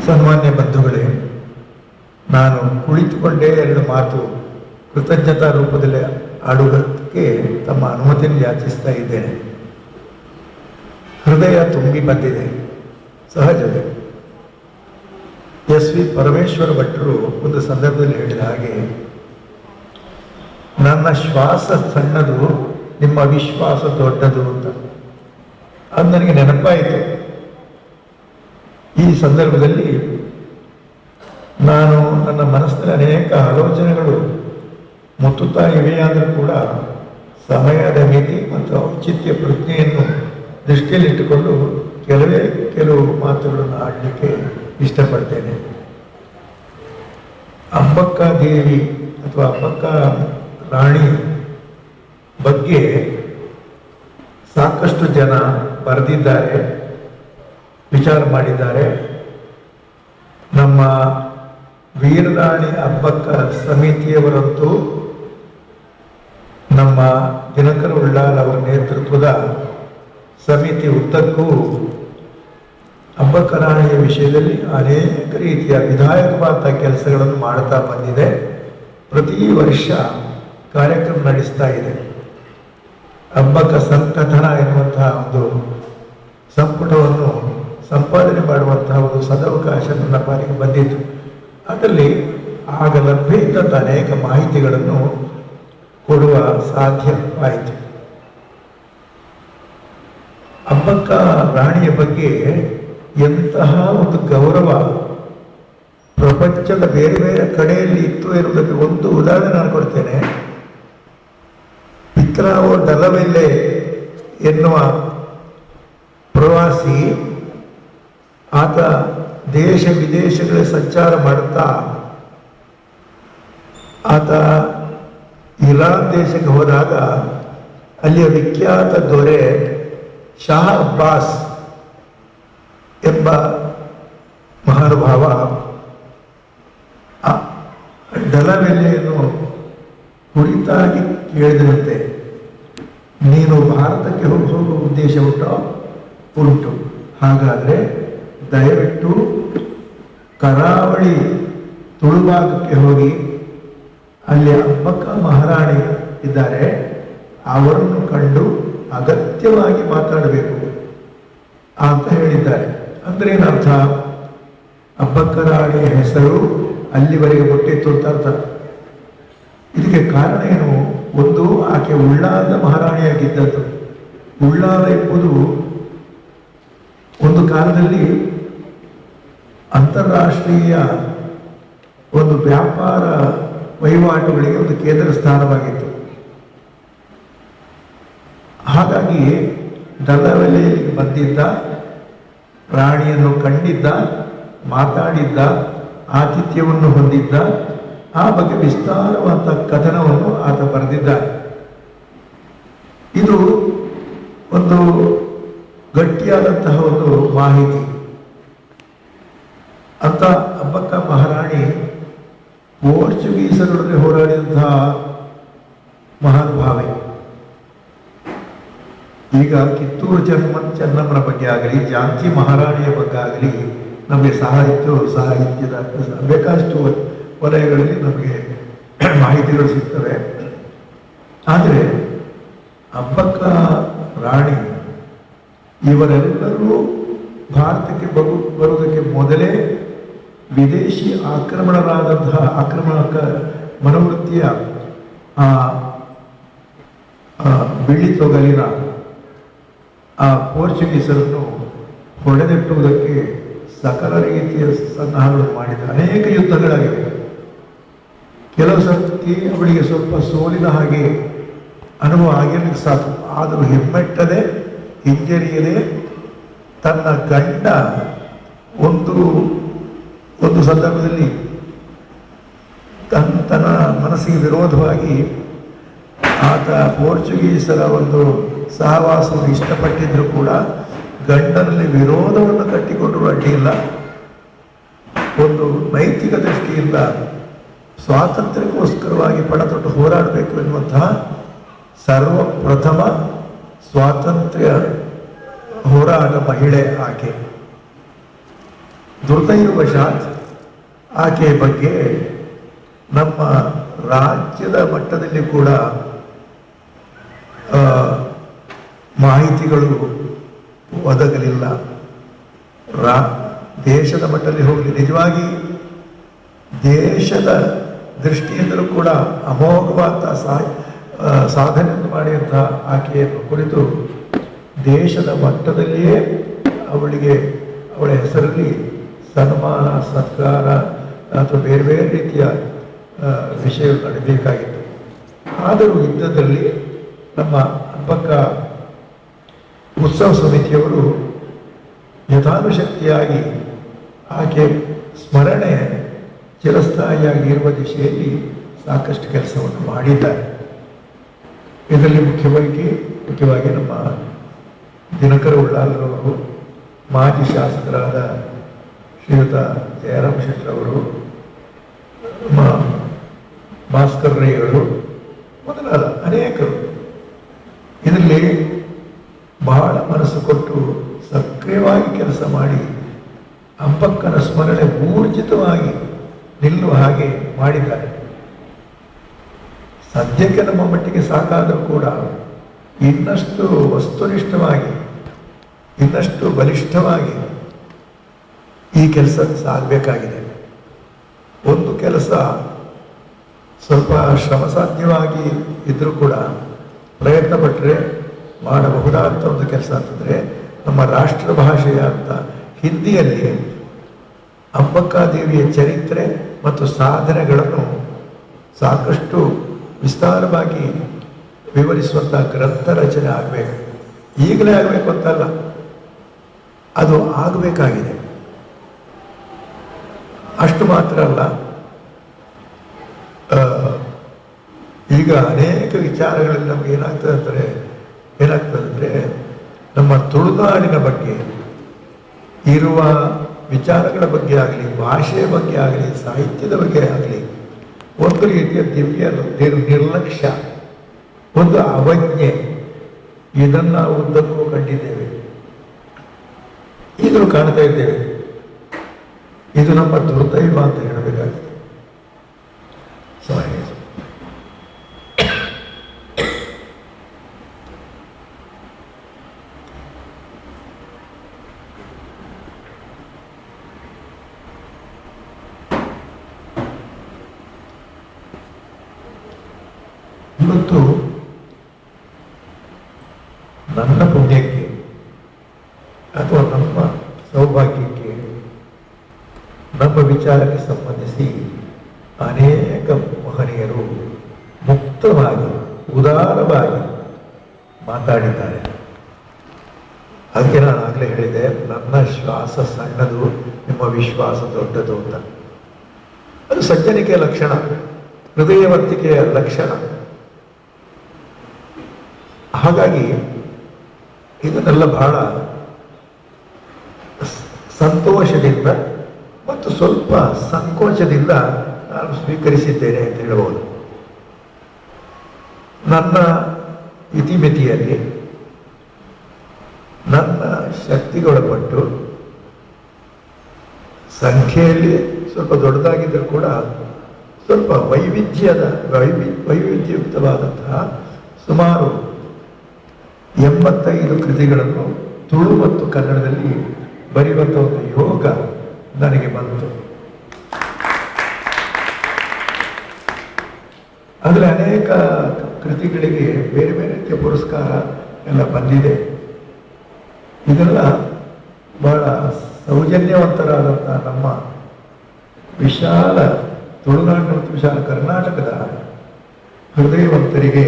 ಸನ್ಮಾನ್ಯ ಬಂಧುಗಳೇ, ನಾನು ಕುಳಿತುಕೊಂಡೇ ಎರಡು ಮಾತು ಕೃತಜ್ಞತಾ ರೂಪದಲ್ಲಿ ಆಡುವುದಕ್ಕೆ ತಮ್ಮ ಅನುಮತಿಯನ್ನು ಯಾಚಿಸ್ತಾ ಇದ್ದೇನೆ. ಹೃದಯ ತುಂಬಿ ಬಂದಿದೆ, ಸಹಜವೇ. ಎಸ್ ವಿ ಪರಮೇಶ್ವರ ಭಟ್ರು ಒಂದು ಸಂದರ್ಭದಲ್ಲಿ ಹೇಳಿದ ಹಾಗೆ, ನನ್ನ ಶ್ವಾಸ ಸಣ್ಣದು, ನಿಮ್ಮ ವಿಶ್ವಾಸ ದೊಡ್ಡದು ಅಂತ. ಅದು ನನಗೆ ನೆನಪಾಯಿತು. ಈ ಸಂದರ್ಭದಲ್ಲಿ ನಾನು ನನ್ನ ಮನಸ್ಸಿನಲ್ಲಿ ಅನೇಕ ಆಲೋಚನೆಗಳು ಮುತ್ತುತ್ತಾ ಇವೆಯಾದರೂ ಕೂಡ ಸಮಯದ ಮಿತಿ ಮತ್ತು ಔಚಿತ್ಯ ಪ್ರಜ್ಞೆಯನ್ನು ದೃಷ್ಟಿಯಲ್ಲಿಟ್ಟುಕೊಂಡು ಕೆಲವು ಮಾತುಗಳನ್ನು ಆಡಲಿಕ್ಕೆ ಇಷ್ಟಪಡ್ತೇನೆ. ಅಂಬಕ್ಕ ದೇವಿ ಅಥವಾ ಅಂಬಕ್ಕ ರಾಣಿ ಬಗ್ಗೆ ಸಾಕಷ್ಟು ಜನ ಬರೆದಿದ್ದಾರೆ, ವಿಚಾರ ಮಾಡಿದ್ದಾರೆ. ನಮ್ಮ ವೀರರಾಣಿ ಅಬ್ಬಕ್ಕ ಸಮಿತಿಯವರಂತೂ ನಮ್ಮ ದಿನಕರ ಉಳ್ಳಾಲ್ ಅವರ ನೇತೃತ್ವದ ಸಮಿತಿ ಉದ್ದಕ್ಕೂ ಅಬ್ಬಕ್ಕ ರಾಣಿಯ ವಿಷಯದಲ್ಲಿ ಅನೇಕ ರೀತಿಯ ವಿಧಾಯಕವಾದ ಕೆಲಸಗಳನ್ನು ಮಾಡುತ್ತಾ ಬಂದಿದೆ. ಪ್ರತಿ ವರ್ಷ ಕಾರ್ಯಕ್ರಮ ನಡೆಸ್ತಾ ಇದೆ. ಅಬ್ಬಕ್ಕ ಸಂಕಥನ ಎನ್ನುವಂತಹ ಒಂದು ಸಂಪುಟವನ್ನು ಸಂಪಾದನೆ ಮಾಡುವಂತಹ ಒಂದು ಸದವಕಾಶ ನನ್ನ ಪಾಲಿಗೆ ಬಂದಿತ್ತು. ಅದರಲ್ಲಿ ಆಗ ಲಭ್ಯ ಇದ್ದಂಥ ಅನೇಕ ಮಾಹಿತಿಗಳನ್ನು ಕೊಡುವ ಸಾಧ್ಯವಾಯಿತು. ಅಬ್ಬಕ್ಕ ರಾಣಿಯ ಬಗ್ಗೆ ಎಂತಹ ಒಂದು ಗೌರವ ಪ್ರಪಂಚದ ಬೇರೆ ಬೇರೆ ಕಡೆಯಲ್ಲಿ ಇತ್ತು ಎನ್ನುವುದಕ್ಕೆ ಒಂದು ಉದಾಹರಣೆ ನಾನು ಕೊಡ್ತೇನೆ. ಪಿತ್ರಾವೋ ಡಲವೆಲ್ಲೆ ಎನ್ನುವ ಪ್ರವಾಸಿ ಆತ ದೇಶ ವಿದೇಶಗಳಲ್ಲಿ ಸಂಚಾರ ಮಾಡುತ್ತಾ ಆತ ಇರಾನ್ ದೇಶಕ್ಕೆ ಹೋದಾಗ ಅಲ್ಲಿಯ ವಿಖ್ಯಾತ ದೊರೆ ಶಾ ಅಬ್ಬಾಸ್ ಎಂಬ ಮಹಾನುಭಾವ ಡಲವೆಲ್ಲೆಯನ್ನು ಕುರಿತಾಗಿ ಕೇಳಿದಂತೆ, ನೀನು ಭಾರತಕ್ಕೆ ಹೋಗುವ ಉದ್ದೇಶ ಉಂಟು, ಹಾಗಾದರೆ ದಯವಿಟ್ಟು ಕರಾವಳಿ ತುಳುಭಾಗಕ್ಕೆ ಹೋಗಿ ಅಲ್ಲಿ ಅಬ್ಬಕ್ಕ ಮಹಾರಾಣಿ ಇದ್ದಾರೆ, ಅವರನ್ನು ಕಂಡು ಅಗತ್ಯವಾಗಿ ಮಾತಾಡಬೇಕು ಅಂತ ಹೇಳಿದ್ದಾರೆ. ಅಂದರೆ ಏನರ್ಥ? ಅಬ್ಬಕ್ಕ ರಾಣಿಯ ಹೆಸರು ಅಲ್ಲಿವರೆಗೆ ಮುಟ್ಟಿತ್ತು ಅಂತ ಅರ್ಥ. ಇದಕ್ಕೆ ಕಾರಣ ಏನು? ಒಂದು, ಆಕೆ ಉಳ್ಳಾಲದ ಮಹಾರಾಣಿಯಾಗಿದ್ದದ್ದು. ಉಳ್ಳಾಲ ಎಂಬುದು ಒಂದು ಕಾಲದಲ್ಲಿ ಅಂತಾರಾಷ್ಟ್ರೀಯ ಒಂದು ವ್ಯಾಪಾರ ವಹಿವಾಟುಗಳಿಗೆ ಒಂದು ಕೇಂದ್ರ ಸ್ಥಾನವಾಗಿತ್ತು. ಹಾಗಾಗಿ ಡಲವೆಲ್ಲೆಯಲ್ಲಿ ಬಂದಿದ್ದ, ರಾಣಿಯನ್ನು ಕಂಡಿದ್ದ, ಮಾತಾಡಿದ್ದ, ಆತಿಥ್ಯವನ್ನು ಹೊಂದಿದ್ದ, ಆ ಬಗ್ಗೆ ವಿಸ್ತಾರವಾದ ಕಥನವನ್ನು ಆತ ಬರೆದಿದ್ದಾನೆ. ಇದು ಒಂದು ಗಟ್ಟಿಯಾದಂತಹ ಒಂದು ಮಾಹಿತಿ. ಅಂತ ಅಬ್ಬಕ್ಕ ಮಹಾರಾಣಿ ಪೋರ್ಚುಗೀಸರೊಡನೆ ಹೋರಾಡಿದಂತಹ ಮಹಾನುಭಾವೆ. ಈಗ ಕಿತ್ತೂರು ಚೆನ್ನಮ್ಮನ ಬಗ್ಗೆ ಆಗಲಿ, ಝಾನ್ಸಿ ಮಹಾರಾಣಿಯ ಬಗ್ಗೆ ಆಗಲಿ ನಮಗೆ ಸಾಹಿತ್ಯದ ಬೇಕಾದಷ್ಟು ವಲಯಗಳಲ್ಲಿ ನಮಗೆ ಮಾಹಿತಿಗಳು ಸಿಗ್ತವೆ. ಆದರೆ ಅಬ್ಬಕ್ಕ ರಾಣಿ ಇವರೆಲ್ಲರೂ ಭಾರತಕ್ಕೆ ಬರುವುದಕ್ಕೆ ಮೊದಲೇ ವಿದೇಶಿ ಆಕ್ರಮಣರಾದಂತಹ ಆಕ್ರಮಣಕ ಮನೋವೃತ್ತಿಯ ಬಿಳಿ ತೊಗಲಿನ ಆ ಪೋರ್ಚುಗೀಸರನ್ನು ಹೊಡೆದಿಟ್ಟುವುದಕ್ಕೆ ಸಕಲ ರೀತಿಯ ಸನ್ನಾಹಗಳು ಮಾಡಿದ ಅನೇಕ ಯುದ್ಧಗಳಾಗಿವೆ. ಕೆಲವು ಸರ್ತಿ ಅವಳಿಗೆ ಸ್ವಲ್ಪ ಸೋಲಿನ ಹಾಗೆ ಅನುಭವ ಆಗಿರಲಿಕ್ಕೆ ಸಾಕು. ಆದರೂ ಹಿಮ್ಮೆಟ್ಟದೆ, ಹಿಂಜರಿಯದೆ ತನ್ನ ಗಂಡ ಒಂದು ಸಂದರ್ಭದಲ್ಲಿ ತನ್ನ ಮನಸ್ಸಿಗೆ ವಿರೋಧವಾಗಿ ಆತ ಪೋರ್ಚುಗೀಸರ ಒಂದು ಸಹವಾಸವನ್ನು ಇಷ್ಟಪಟ್ಟಿದ್ದರೂ ಕೂಡ ಗಂಡನಲ್ಲಿ ವಿರೋಧವನ್ನು ಕಟ್ಟಿಕೊಂಡರೂ ಅಡ್ಡಿಯಿಲ್ಲ. ಒಂದು ನೈತಿಕ ದೃಷ್ಟಿಯಿಂದ ಸ್ವಾತಂತ್ರ್ಯಕ್ಕೋಸ್ಕರವಾಗಿ ಪಣತೊಟ್ಟು ಹೋರಾಡಬೇಕು ಎನ್ನುವಂತಹ ಸರ್ವಪ್ರಥಮ ಸ್ವಾತಂತ್ರ್ಯ ಹೋರಾಟ ಮಹಿಳೆ ಆಕೆ. ದುರ್ದೈವವಶಾತ್ ಆಕೆಯ ಬಗ್ಗೆ ನಮ್ಮ ರಾಜ್ಯದ ಮಟ್ಟದಲ್ಲಿ ಕೂಡ ಮಾಹಿತಿಗಳು ಒದಗಲಿಲ್ಲ. ದೇಶದ ಮಟ್ಟದಲ್ಲಿ ಹೋಗಲಿ, ನಿಜವಾಗಿ ದೇಶದ ದೃಷ್ಟಿಯಿಂದಲೂ ಕೂಡ ಅಮೋಘವಾದ ಸಾಧನೆಯನ್ನು ಮಾಡಿದಂಥ ಆಕೆಯನ್ನು ಕುರಿತು ದೇಶದ ಮಟ್ಟದಲ್ಲಿಯೇ ಅವಳ ಹೆಸರಲ್ಲಿ ಸನ್ಮಾನ, ಸತ್ಕಾರ ಅಥವಾ ಬೇರೆ ಬೇರೆ ರೀತಿಯ ವಿಷಯಗಳು ನಡೀಬೇಕಾಗಿತ್ತು. ಆದರೂ ಯುದ್ಧದಲ್ಲಿ ನಮ್ಮ ಅಬ್ಬಕ್ಕ ಉತ್ಸವ ಸಮಿತಿಯವರು ಯಥಾನುಶಕ್ತಿಯಾಗಿ ಆಕೆ ಸ್ಮರಣೆ ಚಿರಸ್ಥಾಯಿಯಾಗಿ ಇರುವ ದಿಶೆಯಲ್ಲಿ ಸಾಕಷ್ಟು ಕೆಲಸವನ್ನು ಮಾಡಿದ್ದಾರೆ. ಇದರಲ್ಲಿ ಮುಖ್ಯವಾಗಿ ನಮ್ಮ ದಿನಕರ ಉಳ್ಳಾಲರವರು, ಮಾಜಿ ಶಾಸಕರಾದ ಶ್ರೀಯುತ ಜಯರಾಮ್ ಶೆಟ್ಟರವರು, ಭಾಸ್ಕರ್ ರೈಗಳು ಮೊದಲಾದ ಅನೇಕರು ಇದರಲ್ಲಿ ಬಹಳ ಮನಸ್ಸು ಕೊಟ್ಟು ಸಕ್ರಿಯವಾಗಿ ಕೆಲಸ ಮಾಡಿ ಅಂಬಕ್ಕನ ಸ್ಮರಣೆ ಊರ್ಜಿತವಾಗಿ ನಿಲ್ಲುವ ಹಾಗೆ ಮಾಡಿದ್ದಾರೆ. ಸದ್ಯಕ್ಕೆ ನಮ್ಮ ಮಟ್ಟಿಗೆ ಸಾಕಾದರೂ ಕೂಡ ಇನ್ನಷ್ಟು ವಸ್ತುನಿಷ್ಠವಾಗಿ, ಇನ್ನಷ್ಟು ಬಲಿಷ್ಠವಾಗಿ ಈ ಕೆಲಸ ಸಾಗಬೇಕಾಗಿದೆ. ಒಂದು ಕೆಲಸ ಸ್ವಲ್ಪ ಶ್ರಮಸಾಧ್ಯವಾಗಿ ಇದ್ರೂ ಕೂಡ ಪ್ರಯತ್ನ ಪಟ್ಟರೆ ಮಾಡಬಹುದಾದಂಥ ಒಂದು ಕೆಲಸ ಅಂತಂದರೆ ನಮ್ಮ ರಾಷ್ಟ್ರ ಭಾಷೆಯ ಅಂತ ಹಿಂದಿಯಲ್ಲಿ ಅಂಬಕ್ಕಾದೇವಿಯ ಚರಿತ್ರೆ ಮತ್ತು ಸಾಧನೆಗಳನ್ನು ಸಾಕಷ್ಟು ವಿಸ್ತಾರವಾಗಿ ವಿವರಿಸುವಂಥ ಗ್ರಂಥ ರಚನೆ ಆಗಬೇಕು. ಈಗಲೇ ಆಗಬೇಕು ಅಂತಲ್ಲ, ಅದು ಆಗಬೇಕಾಗಿದೆ. ಅಷ್ಟು ಮಾತ್ರ ಅಲ್ಲ, ಈಗ ಅನೇಕ ವಿಚಾರಗಳಲ್ಲಿ ನಮ್ಗೆ ಏನಾಗ್ತದೆ ಅಂದರೆ ನಮ್ಮ ತುಳುನಾಡಿನ ಬಗ್ಗೆ ಇರುವ ವಿಚಾರಗಳ ಬಗ್ಗೆ ಆಗಲಿ, ಭಾಷೆಯ ಬಗ್ಗೆ ಆಗಲಿ, ಸಾಹಿತ್ಯದ ಬಗ್ಗೆ ಆಗಲಿ ಒಂದು ರೀತಿಯ ದಿವ್ಯ ನಿರ್ಲಕ್ಷ್ಯ, ಒಂದು ಅವಜ್ಞೆ, ಇದನ್ನು ನಾವು ಉದ್ದಕ್ಕೂ ಕಂಡಿದ್ದೇವೆ, ಈಗಲೂ ಕಾಣ್ತಾ ಇದ್ದೇವೆ. ಇದು ನಮ್ಮ ದುರ್ದೈವ ಅಂತ ಹೇಳಬೇಕಾಗಿದೆ. ಸಾರಿ. ಇವತ್ತು ನನ್ನ ಪುಣ್ಯಕ್ಕೆ ಅಥವಾ ನಮ್ಮ ಸೌಭಾಗ್ಯಕ್ಕೆ ನಮ್ಮ ವಿಚಾರಕ್ಕೆ ಸಂಬಂಧಿಸಿ ಅನೇಕ ಮಹನೀಯರು ಮುಕ್ತವಾಗಿ, ಉದಾರವಾಗಿ ಮಾತಾಡಿದ್ದಾರೆ. ಅದಕ್ಕೆ ನಾನು ಆಗಲೇ ಹೇಳಿದೆ, ನನ್ನ ಶ್ವಾಸ ಸಣ್ಣದು, ನಿಮ್ಮ ವಿಶ್ವಾಸ ದೊಡ್ಡದು ಅಂತ. ಅದು ಸಜ್ಜನಿಕೆಯ ಲಕ್ಷಣ, ಹೃದಯವಂತಿಕೆಯ ಲಕ್ಷಣ. ಹಾಗಾಗಿ ಇದನ್ನೆಲ್ಲ ಬಹಳ ಸಂತೋಷದಿಂದ ಮತ್ತು ಸ್ವಲ್ಪ ಸಂಕೋಚದಿಂದ ನಾನು ಸ್ವೀಕರಿಸಿದ್ದೇನೆ ಅಂತ ಹೇಳಬಹುದು. ನನ್ನ ಇತಿಮಿತಿಯಲ್ಲಿ ನನ್ನ ಶಕ್ತಿಗೊಳಪಟ್ಟು ಸಂಖ್ಯೆಯಲ್ಲಿ ಸ್ವಲ್ಪ ದೊಡ್ಡದಾಗಿದ್ದರೂ ಕೂಡ ಸ್ವಲ್ಪ ವೈವಿಧ್ಯಯುಕ್ತವಾದಂತಹ ಸುಮಾರು 85 ಕೃತಿಗಳನ್ನು ತುಳು ಮತ್ತು ಕನ್ನಡದಲ್ಲಿ ಬರೆಯುವಂಥ ಒಂದು ಯೋಗ ನನಗೆ ಬಂತು. ಆದರೆ ಅನೇಕ ಕೃತಿಗಳಿಗೆ ಬೇರೆ ಬೇರೆ ರೀತಿಯ ಪುರಸ್ಕಾರ ಎಲ್ಲ ಬಂದಿದೆ. ಇದೆಲ್ಲ ಬಹಳ ಸೌಜನ್ಯವಂತರಾದಂಥ ನಮ್ಮ ವಿಶಾಲ ತುಳುನಾಡು ಮತ್ತು ವಿಶಾಲ ಕರ್ನಾಟಕದ ಹೃದಯವಂತರಿಗೆ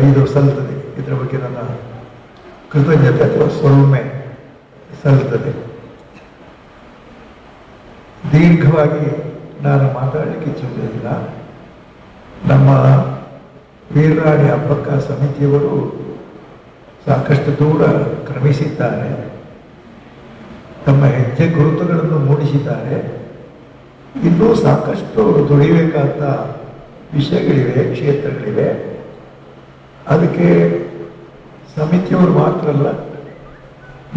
ಇದು ಸಲ್ಲುತ್ತದೆ. ಇದರ ಬಗ್ಗೆ ನನ್ನ ಕೃತಜ್ಞತೆ ಅಥವಾ ಸೊಲ್ಮೆ ಸಲ್ಲುತ್ತದೆ. ದೀರ್ಘವಾಗಿ ನಾನು ಮಾತಾಡಲಿಕ್ಕೆ ಇಚ್ಛಿಸುವುದಿಲ್ಲ. ನಮ್ಮ ವೀರರಾಣಿ ಅಬ್ಬಕ್ಕ ಸಮಿತಿಯವರು ಸಾಕಷ್ಟು ದೂರ ಕ್ರಮಿಸಿದ್ದಾರೆ, ತಮ್ಮ ಹೆಜ್ಜೆ ಗುರುತುಗಳನ್ನು ಮೂಡಿಸಿದ್ದಾರೆ. ಇನ್ನೂ ಸಾಕಷ್ಟು ಅವರು ದುಡಿಬೇಕಾದ ವಿಷಯಗಳಿವೆ, ಕ್ಷೇತ್ರಗಳಿವೆ. ಅದಕ್ಕೆ ಸಮಿತಿಯವರು ಮಾತ್ರ ಅಲ್ಲ,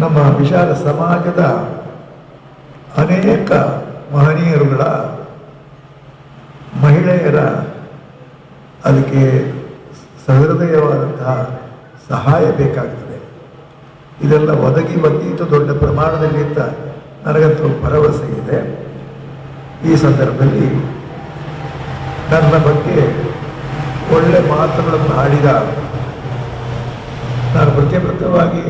ನಮ್ಮ ವಿಶಾಲ ಸಮಾಜದ ಅನೇಕ ಮಹನೀಯರುಗಳ ಮಹಿಳೆಯರ ಅದಕ್ಕೆ ಸಹೃದಯವಾದಂತಹ ಸಹಾಯ ಬೇಕಾಗ್ತದೆ. ಇದೆಲ್ಲ ಒದಗಿ ಬಂದೀತು ದೊಡ್ಡ ಪ್ರಮಾಣದಲ್ಲಿ ಅಂತ ನನಗಂತೂ ಭರವಸೆ ಇದೆ. ಈ ಸಂದರ್ಭದಲ್ಲಿ ನನ್ನ ಬಗ್ಗೆ ಒಳ್ಳೆ ಮಾತುಗಳನ್ನು ಆಡಿದ, ನಾನು ಪ್ರತ್ಯೇಕವಾಗಿ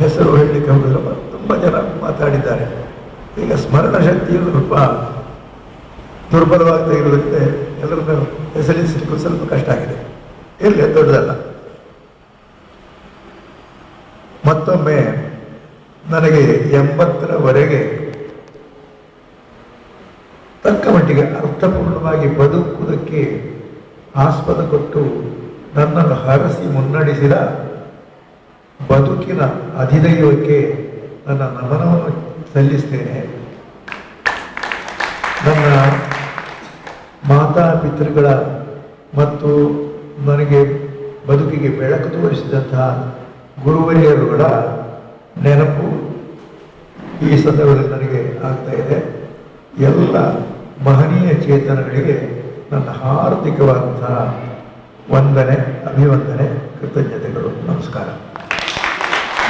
ಹೆಸರು ಹೇಳಲಿಕ್ಕೆ ಹೋಗಿದ್ರೆ ತುಂಬ ಜನ ಮಾತಾಡಿದ್ದಾರೆ. ಈಗ ಸ್ಮರಣ ಶಕ್ತಿಯು ಸ್ವಲ್ಪ ದುರ್ಬಲವಾಗ್ತಾ ಇರೋದಕ್ಕೆ ಎಲ್ಲರನ್ನು ಹೆಸರಿಸಲಿಕ್ಕೂ ಸ್ವಲ್ಪ ಕಷ್ಟ ಆಗಿದೆ. ಇರಲಿ, ದೊಡ್ಡದಲ್ಲ. ಮತ್ತೊಮ್ಮೆ ನನಗೆ 80ರವರೆಗೆ ತಕ್ಕ ಮಟ್ಟಿಗೆ ಅರ್ಥಪೂರ್ಣವಾಗಿ ಬದುಕುವುದಕ್ಕೆ ಆಸ್ಪದ ಕೊಟ್ಟು ನನ್ನನ್ನು ಹರಸಿ ಮುನ್ನಡೆಸಿದ ಬದುಕಿನ ಅಧಿದೈವಕ್ಕೆ ನನ್ನ ನಮನವನ್ನು ಸಲ್ಲಿಸ್ತೇನೆ. ನನ್ನ ಮಾತಾಪಿತೃಗಳ ಮತ್ತು ನನಗೆ ಬದುಕಿಗೆ ಬೆಳಕು ತೋರಿಸಿದಂತಹ ಗುರುವರಿಯರುಗಳ ನೆನಪು ಈ ಸಂದರ್ಭದಲ್ಲಿ ನನಗೆ ಆಗ್ತಾ ಇದೆ. ಎಲ್ಲ ಮಹನೀಯ ಚೇತನಗಳಿಗೆ ನನ್ನ ಹಾರ್ದಿಕವಾದಂತಹ ವಂದನೆ, ಅಭಿವಂದನೆ, ಕೃತಜ್ಞತೆಗಳು. ನಮಸ್ಕಾರ.